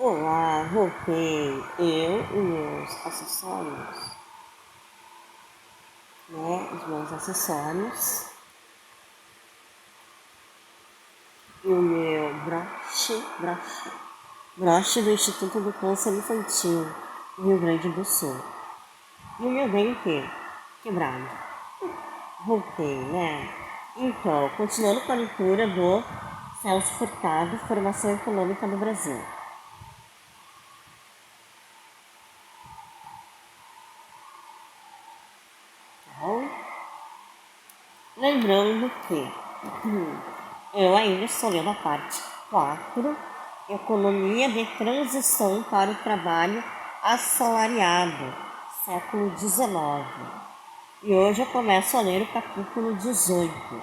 Olá, voltei. Eu e meus acessórios, né? Os meus acessórios e o meu broche do Instituto do Câncer Infantil do Rio Grande do Sul. E o meu dente quebrado. Voltei, né? Então, continuando com a leitura do Celso Furtado, Formação Econômica no Brasil. Tá bom? Lembrando que eu ainda estou lendo a parte 4, Economia de Transição para o Trabalho Assalariado, século XIX. E hoje eu começo a ler o capítulo 18,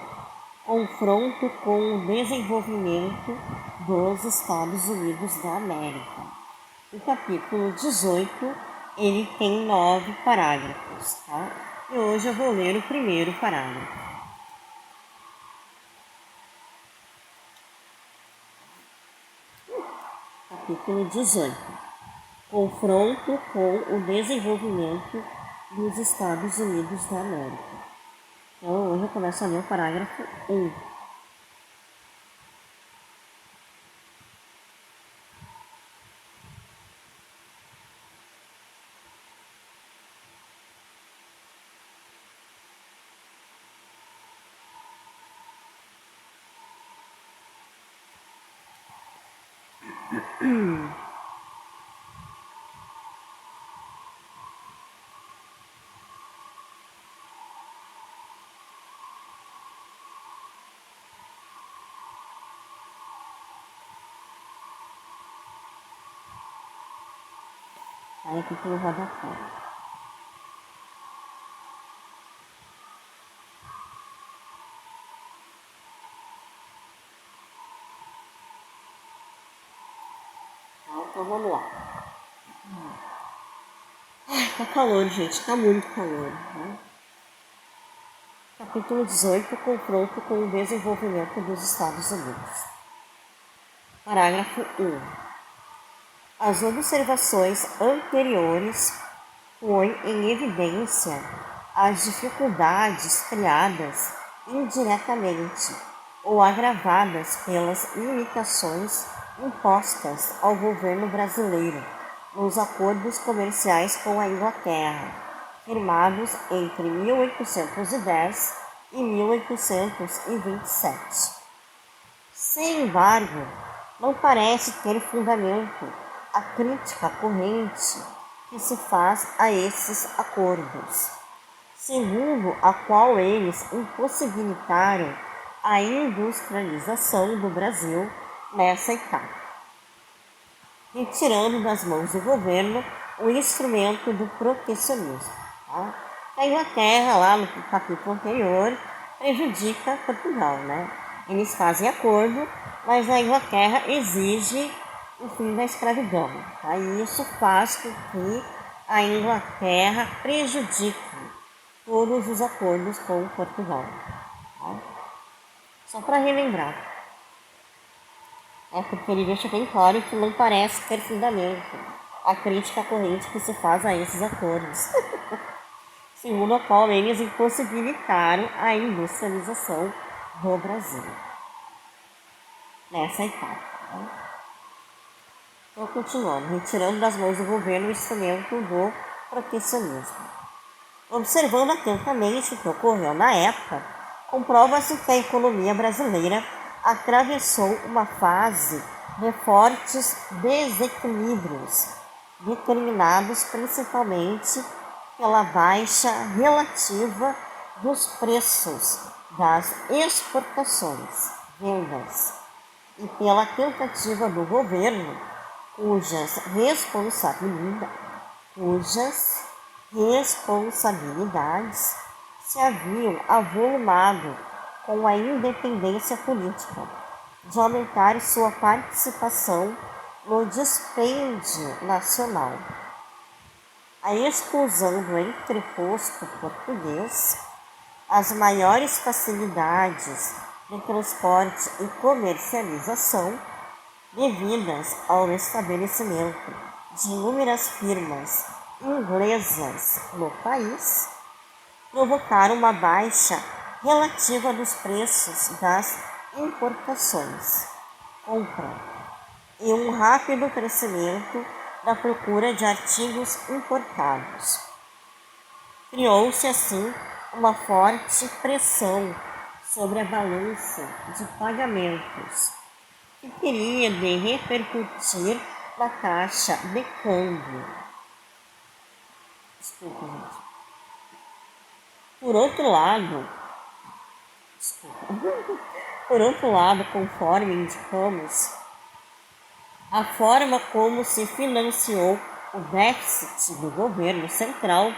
Confronto com o Desenvolvimento dos Estados Unidos da América. O capítulo 18, ele tem 9 parágrafos, tá? E hoje eu vou ler o primeiro parágrafo. Capítulo 18. Confronto com o desenvolvimento dos Estados Unidos da América. Então, hoje eu começo a ler o parágrafo 1. Aí aqui pelo rodapé. Então vamos lá. Tá calor, gente. Tá muito calor. Né? Capítulo 18. Confronto com o desenvolvimento dos Estados Unidos. Parágrafo 1. As observações anteriores põem em evidência as dificuldades criadas indiretamente ou agravadas pelas limitações impostas ao governo brasileiro nos acordos comerciais com a Inglaterra, firmados entre 1810 e 1827. Sem embargo, não parece ter fundamento a crítica corrente que se faz a esses acordos, segundo a qual eles impossibilitaram a industrialização do Brasil nessa etapa, retirando das mãos do governo o instrumento do protecionismo. Tá? A Inglaterra, lá no capítulo anterior, prejudica Portugal, né? Eles fazem acordo, mas a Inglaterra exige o fim da escravidão. Tá? E isso faz com que a Inglaterra prejudique todos os acordos com Portugal. Tá? Só para relembrar. Porque ele deixa bem claro que não parece ter fundamento a crítica corrente que se faz a esses acordos, segundo a qual eles impossibilitaram a industrialização do Brasil nessa etapa. Né? Então, continuando, retirando das mãos do governo o instrumento do protecionismo. Observando atentamente o que ocorreu na época, comprova-se que a economia brasileira atravessou uma fase de fortes desequilíbrios, determinados principalmente pela baixa relativa dos preços das exportações, vendas, e pela tentativa do governo, cujas responsabilidades se haviam avolumado com a independência política, de aumentar sua participação no dispêndio nacional. A exclusão do entreposto português, as maiores facilidades de transporte e comercialização, devidas ao estabelecimento de inúmeras firmas inglesas no país, provocaram uma baixa relativa dos preços das importações, compra, e um rápido crescimento da procura de artigos importados. Criou-se assim uma forte pressão sobre a balança de pagamentos, que teria de repercutir na taxa de câmbio. Desculpa, gente. Por outro lado, conforme indicamos, a forma como se financiou o déficit do governo central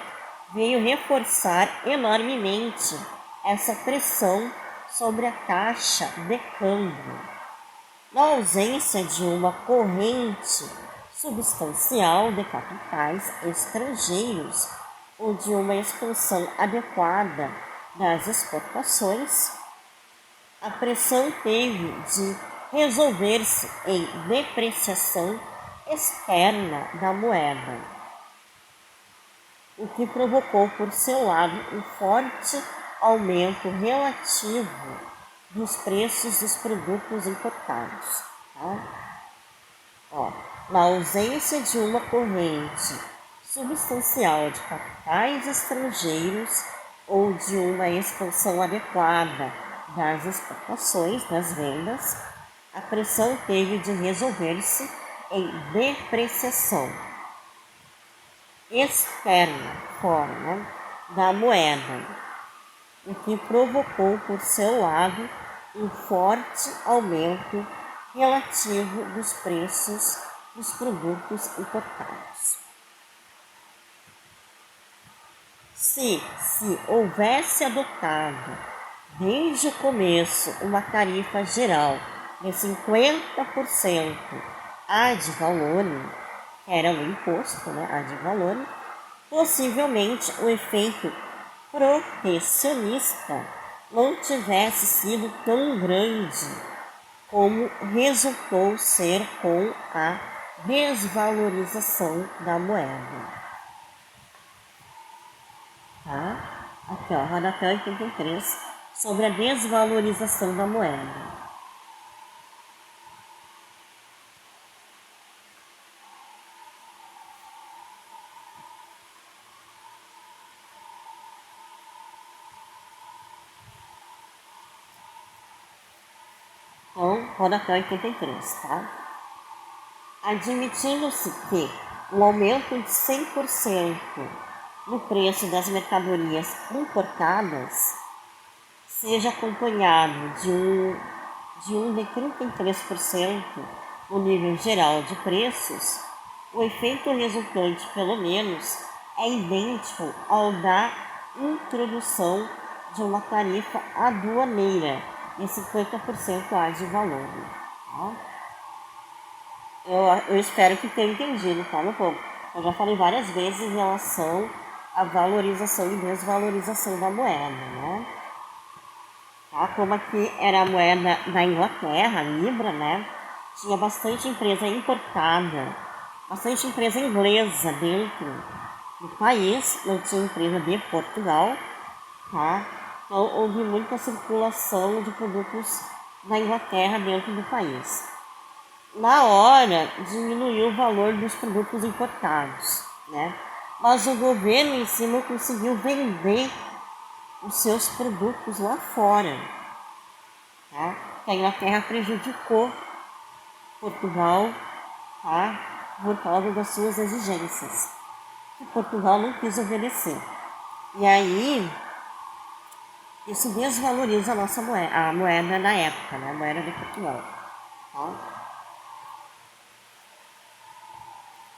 veio reforçar enormemente essa pressão sobre a taxa de câmbio. Na ausência de uma corrente substancial de capitais estrangeiros ou de uma expansão adequada das exportações, a pressão teve de resolver-se em depreciação externa da moeda, o que provocou por seu lado um forte aumento relativo dos preços dos produtos importados. Na ausência de uma corrente substancial de capitais estrangeiros ou de uma expansão adequada das exportações, das vendas, a pressão teve de resolver-se em depreciação externa, fora, da moeda, o que provocou por seu lado um forte aumento relativo dos preços dos produtos importados. Se houvesse adotado desde o começo uma tarifa geral de 50% ad valorem, que era um imposto, ad valorem, possivelmente o efeito protecionista não tivesse sido tão grande como resultou ser com a desvalorização da moeda. Aqui, rodapé 83, sobre a desvalorização da moeda. Então, rodapé 83, Admitindo-se que o aumento de 100% no preço das mercadorias importadas seja acompanhado de um de 33% no nível geral de preços, o efeito resultante, pelo menos, é idêntico ao da introdução de uma tarifa aduaneira de 50% ad valorem. Eu espero que tenha entendido, meu povo? Eu já falei várias vezes em relação à valorização e desvalorização da moeda, Como aqui era a moeda da Inglaterra, a Libra, Tinha bastante empresa importada, bastante empresa inglesa dentro do país, não tinha empresa de Portugal, Então houve muita circulação de produtos da Inglaterra dentro do país. Na hora, diminuiu o valor dos produtos importados, Mas o governo em si não conseguiu vender os seus produtos lá fora, A Inglaterra prejudicou Portugal, Por causa das suas exigências, que Portugal não quis obedecer. E aí, isso desvaloriza a nossa moeda, a moeda da época, a moeda de Portugal,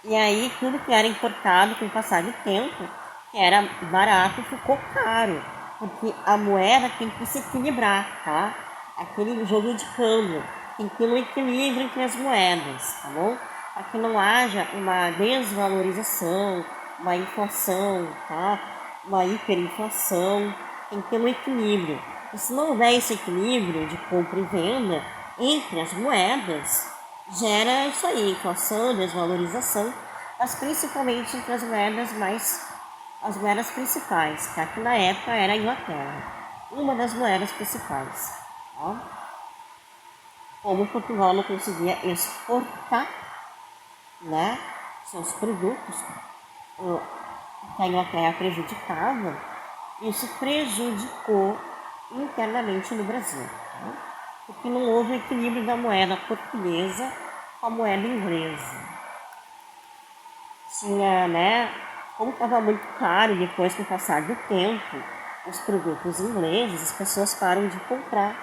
E aí, tudo que era importado com o passar do tempo, que era barato, ficou caro, porque a moeda tem que se equilibrar, Aquele jogo de câmbio, tem que ter um equilíbrio entre as moedas, bom? Para que não haja uma desvalorização, uma inflação, Uma hiperinflação, tem que ter um equilíbrio. E se não houver esse equilíbrio de compra e venda entre as moedas, gera isso aí, inflação, desvalorização, mas principalmente entre as moedas principais, que aqui na época era a Inglaterra, uma das moedas principais. Tá? Como Portugal não conseguia exportar, né, seus produtos, que a Inglaterra prejudicava, isso prejudicou internamente no Brasil. Tá? Porque não houve equilíbrio da moeda portuguesa com a moeda inglesa. Tinha, né, como estava muito caro depois com o passar do tempo, os produtos ingleses, as pessoas param de comprar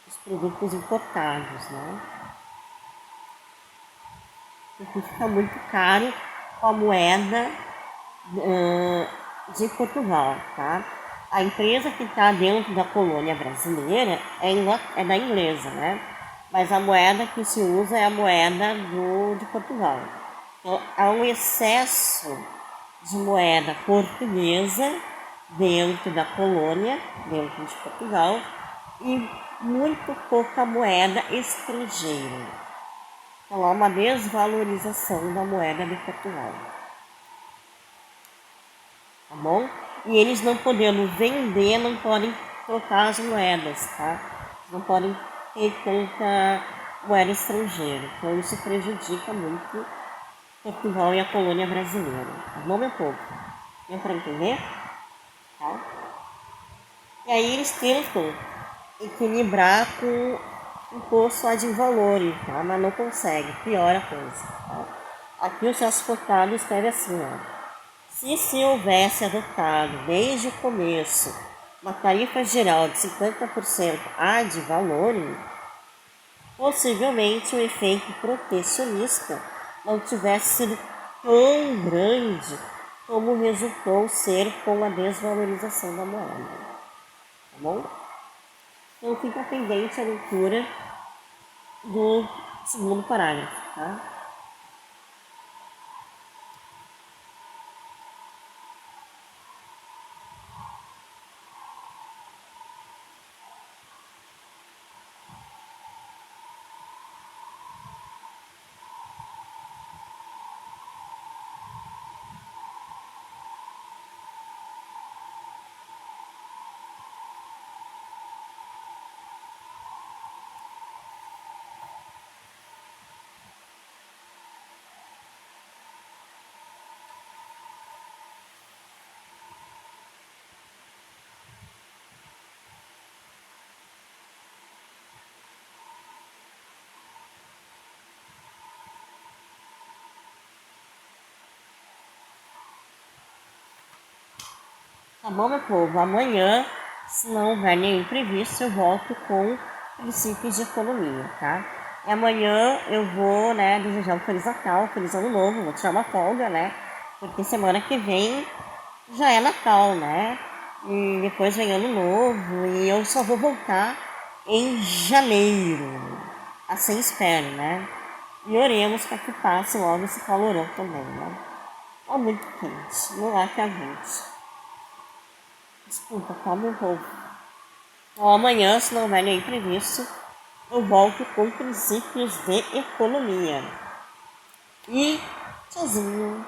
os produtos importados, né? Porque fica muito caro com a moeda de Portugal, tá? A empresa que está dentro da colônia brasileira é da inglesa, né? Mas a moeda que se usa é a moeda de Portugal. Então, há um excesso de moeda portuguesa dentro da colônia, dentro de Portugal, e muito pouca moeda estrangeira. Então, há uma desvalorização da moeda de Portugal. Tá bom? E eles não podendo vender, não podem trocar as moedas, tá? Não podem ter tanta moeda estrangeira. Então isso prejudica muito Portugal e a colônia brasileira. Tá bom, meu povo? Deu para entender? Tá? E aí eles tentam equilibrar com o imposto ad valorem, tá? Mas não conseguem, piora a coisa. Tá? Aqui o Celso Furtado escreve assim, ó. Se houvesse adotado desde o começo uma tarifa geral de 50% ad valorem, possivelmente o efeito protecionista não tivesse sido tão grande como resultou ser com a desvalorização da moeda. Tá bom? Então fica pendente a leitura do segundo parágrafo, tá? Tá bom, meu povo? Amanhã, se não houver nenhum imprevisto, eu volto com princípios de economia, tá? E amanhã eu vou, né, desejar um Feliz Natal, Feliz Ano Novo, vou tirar uma folga, né? Porque semana que vem já é Natal, né? E depois vem Ano Novo e eu só vou voltar em janeiro. Assim espero, né? E oremos para que passe logo esse calorão também, né? Tá muito quente, não há que aguente. Desculpa, tá, meu povo? Então, amanhã, se não houver nenhum imprevisto, eu volto com princípios de economia. E tchauzinho!